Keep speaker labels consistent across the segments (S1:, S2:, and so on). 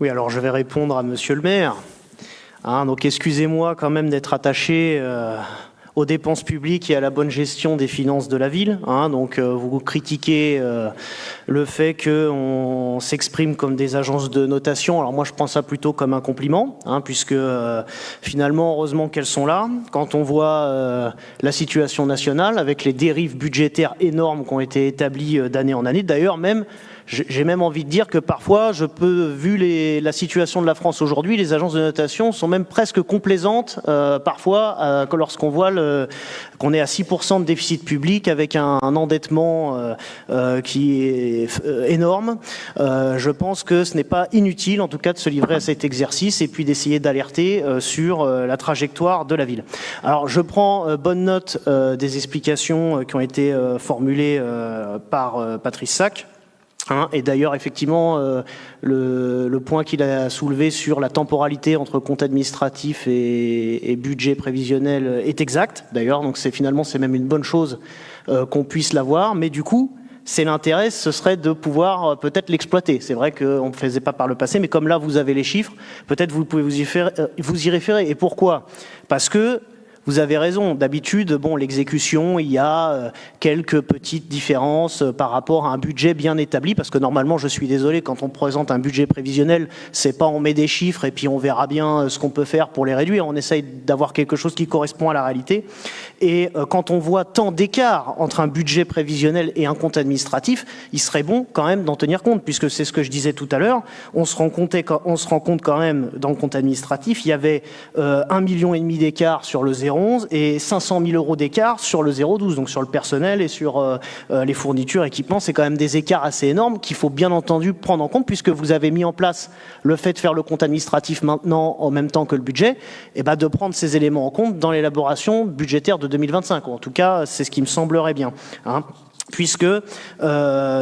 S1: Oui, alors je vais répondre à Monsieur le maire. Donc excusez-moi quand même d'être attaché aux dépenses publiques et à la bonne gestion des finances de la ville. Donc vous critiquez le fait qu'on s'exprime comme des agences de notation. Alors moi je prends ça plutôt comme un compliment, puisque finalement heureusement qu'elles sont là. Quand on voit la situation nationale avec les dérives budgétaires énormes qui ont été établies d'année en année, d'ailleurs même j'ai même envie de dire que parfois, vu la situation de la France aujourd'hui, les agences de notation sont même presque complaisantes parfois lorsqu'on voit qu'on est à 6% de déficit public avec un endettement qui est énorme. Je pense que ce n'est pas inutile, en tout cas, de se livrer à cet exercice et puis d'essayer d'alerter sur la trajectoire de la ville. Alors, je prends bonne note des explications qui ont été formulées par Patrice Sac. Et d'ailleurs, effectivement, le point qu'il a soulevé sur la temporalité entre compte administratif et budget prévisionnel est exact. D'ailleurs, donc c'est même une bonne chose qu'on puisse l'avoir. Mais du coup, c'est l'intérêt, ce serait de pouvoir peut-être l'exploiter. C'est vrai qu'on ne faisait pas par le passé, mais comme là, vous avez les chiffres, peut-être vous pouvez vous y référer. Et pourquoi ? Parce que vous avez raison. D'habitude, l'exécution, il y a quelques petites différences par rapport à un budget bien établi, parce que normalement, je suis désolé, quand on présente un budget prévisionnel, c'est pas on met des chiffres et puis on verra bien ce qu'on peut faire pour les réduire. On essaye d'avoir quelque chose qui correspond à la réalité. Et quand on voit tant d'écart entre un budget prévisionnel et un compte administratif, il serait bon quand même d'en tenir compte, puisque c'est ce que je disais tout à l'heure. On se rend compte quand même dans le compte administratif, il y avait 1,5 million d'écart sur le 0,11 et 500 000 euros d'écart sur le 0,12, donc sur le personnel et sur les fournitures, équipements. C'est quand même des écarts assez énormes qu'il faut bien entendu prendre en compte, puisque vous avez mis en place le fait de faire le compte administratif maintenant en même temps que le budget, et de prendre ces éléments en compte dans l'élaboration budgétaire de 2025. En tout cas, c'est ce qui me semblerait bien. Puisque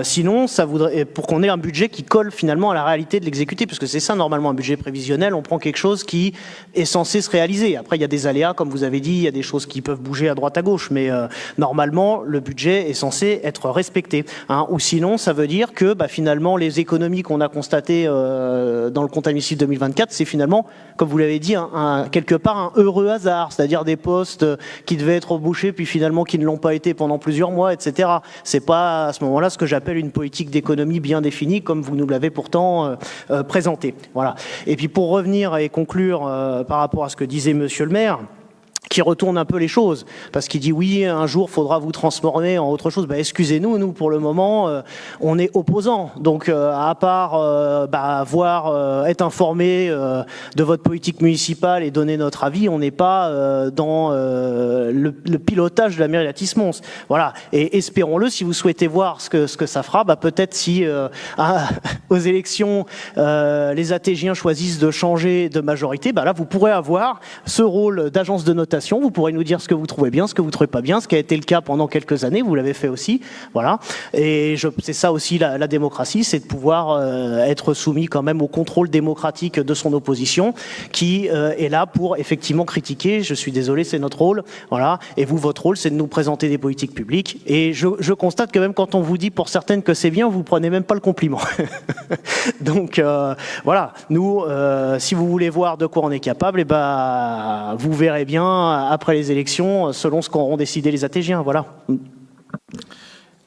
S1: sinon, ça voudrait, pour qu'on ait un budget qui colle finalement à la réalité de l'exécuté, parce que c'est ça normalement un budget prévisionnel, on prend quelque chose qui est censé se réaliser. Après, il y a des aléas, comme vous avez dit, il y a des choses qui peuvent bouger à droite à gauche, mais normalement, le budget est censé être respecté. Ou sinon, ça veut dire que finalement, les économies qu'on a constatées dans le compte administratif 2024, c'est finalement, comme vous l'avez dit, quelque part un heureux hasard, c'est-à-dire des postes qui devaient être embauchés, puis finalement qui ne l'ont pas été pendant plusieurs mois, etc. C'est pas à ce moment-là ce que j'appelle une politique d'économie bien définie, comme vous nous l'avez pourtant présenté. Voilà. Et puis pour revenir et conclure par rapport à ce que disait Monsieur le maire, qui retourne un peu les choses, parce qu'il dit oui, un jour, faudra vous transformer en autre chose. Excusez-nous, nous, pour le moment, on est opposants. Donc, à part être informé de votre politique municipale et donner notre avis, on n'est pas dans le pilotage de la mairie d'Athis-Mons. Voilà. Et espérons-le, si vous souhaitez voir ce que ça fera, peut-être si aux élections, les ATGiens choisissent de changer de majorité, là, vous pourrez avoir ce rôle d'agence de notation. Vous pourrez nous dire ce que vous trouvez bien, ce que vous trouvez pas bien, ce qui a été le cas pendant quelques années, vous l'avez fait aussi, voilà. Et c'est ça aussi la démocratie, c'est de pouvoir être soumis quand même au contrôle démocratique de son opposition, qui est là pour effectivement critiquer. Je suis désolé, c'est notre rôle, voilà. Et vous, votre rôle, c'est de nous présenter des politiques publiques. Et je constate que même quand on vous dit pour certaines que c'est bien, vous prenez même pas le compliment. Donc voilà, nous, si vous voulez voir de quoi on est capable, vous verrez bien après les élections, selon ce qu'auront décidé les ATGiens, voilà.